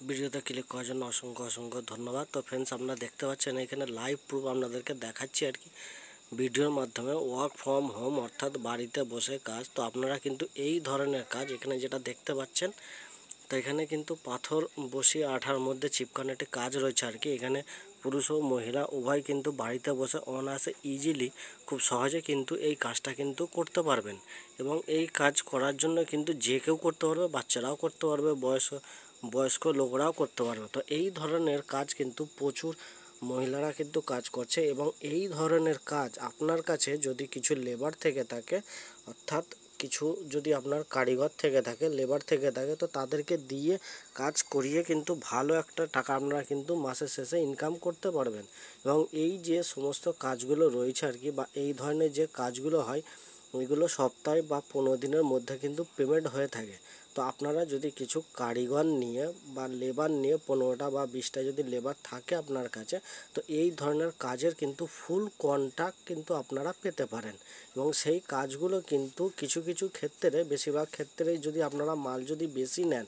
ভিডিওতে ক্লিক করার জন্য অসংখ্য ধন্যবাদ। তো ফ্রেন্ডস, আপনারা দেখতে পাচ্ছেন এখানে লাইভ প্রুফ আপনাদেরকে দেখাচ্ছি আর কি ভিডিওর মাধ্যমে। ওয়ার্ক ফ্রম হোম অর্থাৎ বাড়িতে বসে কাজ। তো আপনারা কিন্তু এই ধরনের কাজ এখানে যেটা দেখতে পাচ্ছেন, তো এখানে কিন্তু পাথর বসিয়ে আঠার মধ্যে চিপকানো একটি কাজ রয়েছে আর কি। এখানে পুরুষ ও মহিলা উভয় কিন্তু বাড়িতে বসে অনায়াসে ইজিলি খুব সহজে কিন্তু এই কাজটা কিন্তু করতে পারবেন। এবং এই কাজ করার জন্য কিন্তু যে কেউ করতে পারবে, বাচ্চারাও করতে পারবে, বয়স্ক লোকরাও করতে পারবে। তো এই ধরনের কাজ কিন্তু প্রচুর মহিলারা কিন্তু কাজ করছে। এবং এই ধরনের কাজ আপনার কাছে যদি কিছু লেবার থেকে থাকে, অর্থাৎ কিছু যদি আপনার কারিগর থেকে থাকে, লেবার থেকে থাকে, তো তাদেরকে দিয়ে কাজ করিয়ে কিন্তু ভালো একটা টাকা আপনারা কিন্তু মাসের শেষে ইনকাম করতে পারবেন। এবং এই যে সমস্ত কাজগুলো রয়েছে আর কি, বা এই ধরনের যে কাজগুলো হয়, ওইগুলো সপ্তাহে বা 15 দিনের মধ্যে কিন্তু পেমেন্ট হয়ে থাকে। তো আপনারা যদি কিছু কারিগর নিয়ে বা লেবার নিয়ে 15টা বা 20টা যদি লেবার থাকে আপনার কাছে, তো এই ধরনের কাজের কিন্তু ফুল কন্ট্রাক্ট কিন্তু আপনারা পেতে পারেন। এবং সেই কাজগুলো কিন্তু কিছু কিছু ক্ষেত্রে, বেশিরভাগ ক্ষেত্রেই যদি আপনারা মাল যদি বেশি নেন,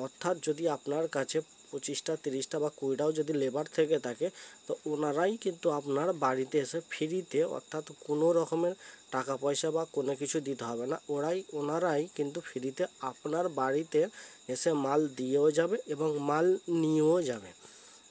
অর্থাৎ যদি আপনার কাছে 25টা 30টা বা 20টাও যদি লেবার থেকে থাকে, তো ওনারাই কিন্তু আপনার বাড়িতে এসে ফ্রিতে, অর্থাৎ কোনো রকমের টাকা পয়সা বা কোনো কিছু দিতে হবে না, ওনারাই কিন্তু ফ্রিতে আপনার বাড়িতে এসে মাল দিয়েও যাবে এবং মাল নিয়েও যাবে।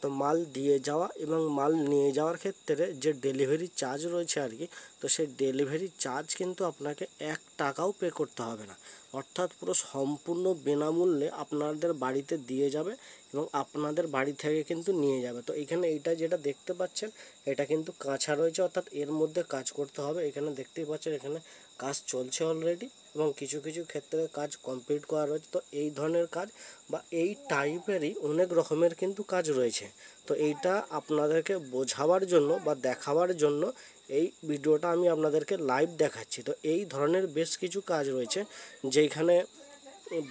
তো মাল দিয়ে যাওয়া এবং মাল নিয়ে যাওয়ার ক্ষেত্রে যে ডেলিভারি চার্জ রয়েছে আর কি, তো সেই ডেলিভারি চার্জ কিন্তু আপনাকে 1 টাকাও পে করতে হবে না। অর্থাৎ পুরো সম্পূর্ণ বিনামূল্যে আপনাদের বাড়িতে দিয়ে যাবে এবং আপনাদের বাড়ি থেকে কিন্তু নিয়ে যাবে। তো এখানে এইটা যেটা দেখতে পাচ্ছেন, এটা কিন্তু কাঁচা রয়েছে, অর্থাৎ এর মধ্যে কাজ করতে হবে। এখানে দেখতেই পাচ্ছেন এখানে কাজ চলছে অলরেডি এবং কিছু কিছু ক্ষেত্রে কাজ কমপ্লিট করা রয়েছে। তো এই ধরনের কাজ বা এই টাইপেরই অনেক রকমের কিন্তু কাজ রয়েছে। তো এইটা আপনাদেরকে বোঝাবার জন্য বা দেখাবার জন্য এই ভিডিওটা আমি আপনাদেরকে লাইভ দেখাচ্ছি। তো এই ধরনের বেশ কিছু কাজ রয়েছে, যেখানে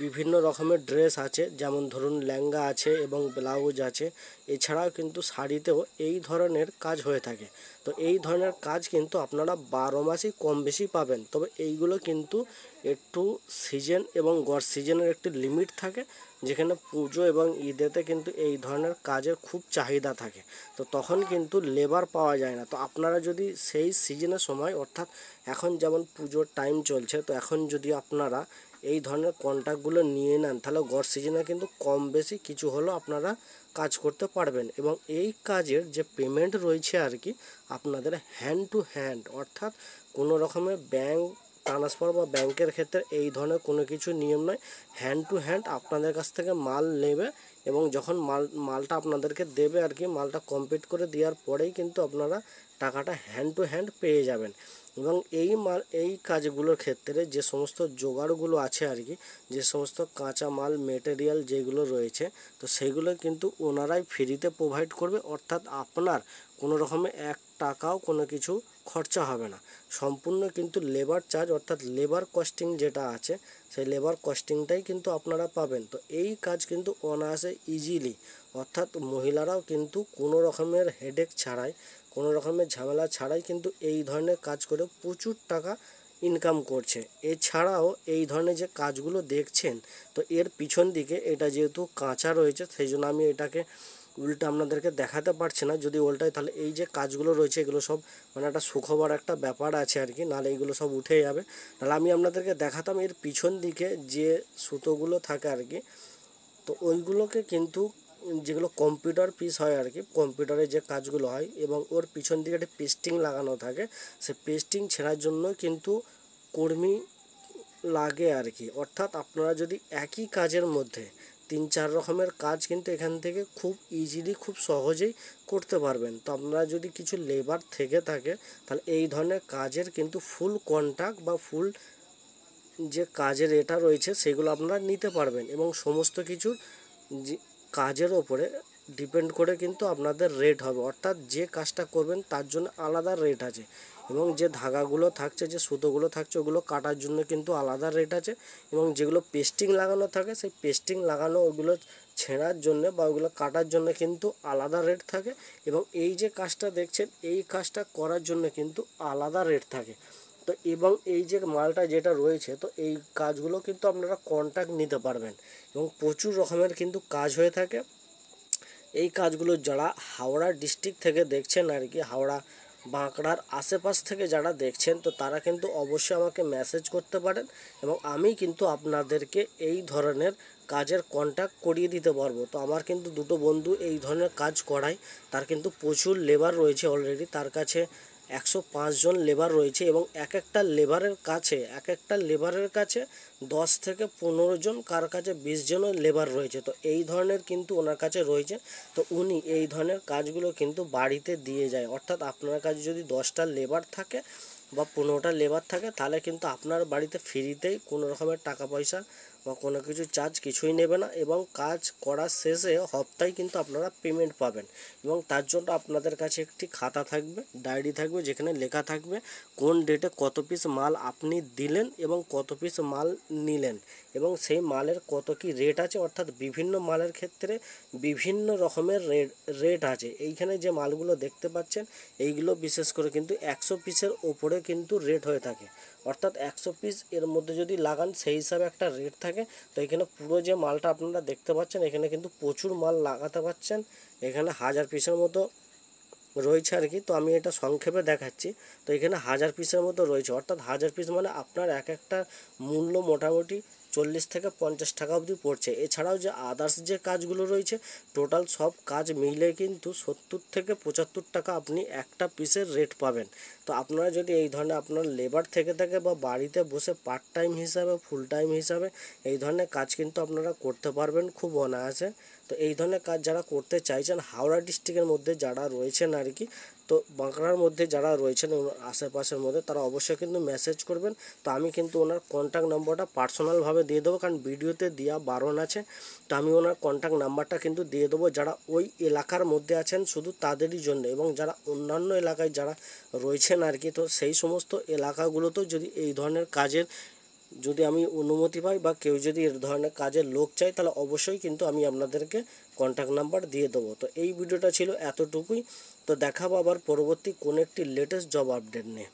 বিভিন্ন রকমের ড্রেস আছে, যেমন ধরুন লেহেঙ্গা আছে এবং ব্লাউজ আছে। এছাড়াও কিন্তু শাড়িতেও এই ধরনের কাজ হয়ে থাকে। তো এই ধরনের কাজ কিন্তু আপনারা 12 মাসই কম বেশি পাবেন। তবে এইগুলো কিন্তু একটু সিজন এবং গড় সিজনের একটি লিমিট থাকে, যেখানে পুজো এবং ঈদেতে কিন্তু এই ধরনের কাজের খুব চাহিদা থাকে। তো তখন কিন্তু লেবার পাওয়া যায় না। তো আপনারা যদি সেই সিজনের সময়, অর্থাৎ এখন যেমন পুজোর টাইম চলছে, তো এখন যদি আপনারা এই ধরনের কন্ট্রাক্টগুলো নিয়ে নেন, তাহলে গড় সিজনে কিন্তু কম বেশি কিছু হলেও আপনারা কাজ করতে পারবেন। এবং এই কাজের যে পেমেন্ট রয়েছে আর কি, আপনাদের হ্যান্ড টু হ্যান্ড, অর্থাৎ কোনো রকমের ব্যাংক ট্রান্সফার বা ব্যাংকের ক্ষেত্রে এই ধরনের কোনো কিছু নিয়ম নয়। হ্যান্ড টু হ্যান্ড আপনাদের কাছ থেকে মাল নেবে এবং যখন মালটা আপনাদেরকে দেবে আর কি, মালটা কমপ্লিট করে দেওয়ার পরেই কিন্তু আপনারা টাকাটা হ্যান্ড টু হ্যান্ড পেয়ে যাবেন। এবং এই কাজগুলোর ক্ষেত্রে যে সমস্ত জোগাড়গুলো আছে আর কি, যে সমস্ত কাঁচা মাল মেটেরিয়াল যেগুলো রয়েছে, তো সেগুলো কিন্তু ওনারাই ফ্রিতে প্রোভাইড করবে। অর্থাৎ আপনার কোনো রকমের 1 টাকাও কোনো কিছু খরচা হবে না। সম্পূর্ণ কিন্তু লেবার চার্জ, অর্থাৎ লেবার কস্টিং যেটা আছে, সেই লেবার কস্টিংটাই কিন্তু আপনারা পাবেন। তো এই কাজ কিন্তু অনায়াসে ইজিলি, অর্থাৎ মহিলারাও কিন্তু কোনো রকমের হেডেক ছাড়াই, কোনো রকমের ঝামেলা ছাড়াই কিন্তু এই ধরনের কাজ করে প্রচুর টাকা ইনকাম করছে। এছাড়াও এই ধরনের যে কাজগুলো দেখছেন, তো এর পিছন দিকে এটা যেহেতু কাঁচা রয়েছে, সেই জন্য আমি এটাকে উল্টা আপনাদেরকে দেখাতে পারছি না। যদি উল্টাই তাহলে এই যে কাজগুলো রয়েছে এগুলো সব মানে একটা সুখবর একটা ব্যাপার আছে আর কি, নাহলে এইগুলো সব উঠে যাবে। তাহলে আমি আপনাদেরকে দেখাতাম এর পিছন দিকে যে সুতোগুলো থাকে আর কি, তো ওইগুলোকে কিন্তু, যেগুলো কম্পিউটার পিস হয় আর কি, কম্পিউটারে যে কাজগুলো হয়, এবং ওর পিছন দিকে একটা পেস্টিং লাগানো থাকে। সে পেস্টিং ছেঁড়ার জন্য কিন্তু কর্মী লাগে আর কি। অর্থাৎ আপনারা যদি একই কাজের মধ্যে 3-4 রকমের কাজ কিন্তু এখান থেকে খুব ইজিলি, খুব সহজেই করতে পারবেন। তো আপনারা যদি কিছু লেবার থেকে থাকে, তাহলে এই ধরনের কাজের কিন্তু ফুল কন্ট্রাক্ট বা ফুল যে কাজের এটা রয়েছে সেগুলো আপনারা নিতে পারবেন। এবং সমস্ত কিছু যে কাজের ওপরে ডিপেন্ড করে কিন্তু আপনাদের রেট হবে। অর্থাৎ যে কাজটা করবেন তার জন্য আলাদা রেট আছে, এবং যে ধাগাগুলো থাকছে, যে সুতোগুলো থাকছে, ওগুলো কাটার জন্য কিন্তু আলাদা রেট আছে। এবং যেগুলো পেস্টিং লাগানো থাকে, সেই পেস্টিং লাগানো ওগুলো ছেঁড়ার জন্য বা ওগুলো কাটার জন্য কিন্তু আলাদা রেট থাকে। এবং এই যে কাজটা দেখছেন, এই কাজটা করার জন্য কিন্তু আলাদা রেট থাকে। তো তো এবং এই যে মালটা যেটা রয়েছে, তো এই কাজগুলো কিন্তু আপনারা কন্ট্রাক্ট নিতে পারবেন এবং প্রচুর রকমের কিন্তু কাজ হয়ে থাকে। এই কাজগুলো যারা হাওড়া ডিস্ট্রিক্ট থেকে দেখছেন আর কি, হাওড়া বাঁকড়ার আশেপাশ থেকে যারা দেখছেন, তো তারা কিন্তু অবশ্যই আমাকে মেসেজ করতে পারেন এবং আমি কিন্তু আপনাদেরকে এই ধরনের কাজের কন্ট্যাক্ট করিয়ে দিতে পারবো। তো আমার কিন্তু দুটো বন্ধু এই ধরনের কাজ করায়, তার কিন্তু প্রচুর লেবার রয়েছে অলরেডি, তার কাছে 105 জন লেবার রয়েছে এবং এক একটা লেবারের কাছে 10 থেকে 15 জন, কার কাছে 20 জনের লেবার রয়েছে। তো এই ধরনের কিন্তু ওনার কাছে রয়েছে। তো উনি এই ধরনের কাজগুলো কিন্তু বাড়িতে দিয়ে যায়, অর্থাৎ আপনার কাছে যদি 10টা লেবার থাকে বা 15টা লেবার থাকে, তাহলে কিন্তু আপনার বাড়িতে ফ্রিতেই কোনো রকমের টাকা পয়সা বা কোনো কিছু চার্জ কিছুই নেবে না এবং কাজ করার শেষে হপ্তায় কিন্তু আপনারা পেমেন্ট পাবেন। এবং তার জন্য আপনাদের কাছে একটি খাতা থাকবে, ডায়েরি থাকবে, যেখানে লেখা থাকবে কোন ডেটে কত পিস মাল আপনি দিলেন এবং কত পিস মাল নিলেন এবং সেই মালের কত কি রেট আছে, অর্থাৎ বিভিন্ন মালের ক্ষেত্রে বিভিন্ন রকমের রেট আছে। এইখানে যে মালগুলো দেখতে পাচ্ছেন, এইগুলো বিশেষ করে কিন্তু 100 পিসের ওপরে কিন্তু রেট হয়ে থাকে, অর্থাৎ 100 পিস এর মধ্যে যদি লাগান সেই হিসাবে একটা রেট থাকে। তো এখানে পুরো যে মালটা আপনারা দেখতে পাচ্ছেন, এখানে কিন্তু প্রচুর মাল লাগাতে পারছেন, এখানে 1000 পিসের মতো রয়েছে আর কি। তো আমি এটা সংক্ষেপে দেখাচ্ছি। তো এখানে 1000 পিসের মতো রয়েছে, অর্থাৎ 1000 পিস মানে আপনার এক একটা মূল্য মোটামুটি 40 থেকে 50 টাকা অবধি পড়ছে। এছাড়াও যে আদার্স যে কাজগুলো রয়েছে, টোটাল সব কাজ মিলে কিন্তু 70 থেকে 75 টাকা আপনি একটা পিসের রেট পাবেন। তো আপনারা যদি এই ধরনের আপনার লেবার থেকে থাকে বা বাড়িতে বসে পার্ট টাইম হিসাবে, ফুল টাইম হিসাবে এই ধরনের কাজ কিন্তু আপনারা করতে পারবেন খুব অনায়াসে। তো এই ধরনের কাজ যারা করতে চাইছেন হাওড়া ডিস্ট্রিক্টের মধ্যে যারা রয়েছেন আর কি, তো বাঁকড়ার মধ্যে যারা রয়েছেন আশেপাশের মধ্যে, তারা অবশ্যই কিন্তু মেসেজ করবেন। তো আমি কিন্তু ওনার কন্ট্যাক্ট নাম্বারটা পার্সোনালভাবে দিয়ে দেবো, কারণ ভিডিওতে দেওয়া বারণ আছে। তো আমি ওনার কন্ট্যাক্ট নাম্বারটা কিন্তু দিয়ে দেবো, যারা ওই এলাকার মধ্যে আছেন শুধু তাদেরই জন্য, এবং যারা অন্যান্য এলাকায় যারা রয়েছেন আর কি, তো সেই সমস্ত এলাকাগুলোতেও যদি এই ধরনের কাজের যদি আমি অনুমতি পাই বা কেউ যদি এর ধরনের কাজের লোক চাই, তাহলে অবশ্যই কিন্তু আমি আপনাদেরকে কন্ট্যাক্ট নাম্বার দিয়ে দেবো। তো এই ভিডিওটা ছিল এতটুকুই। তো দেখাবো আবার পরবর্তী কোন একটি লেটেস্ট জব আপডেট নিয়ে।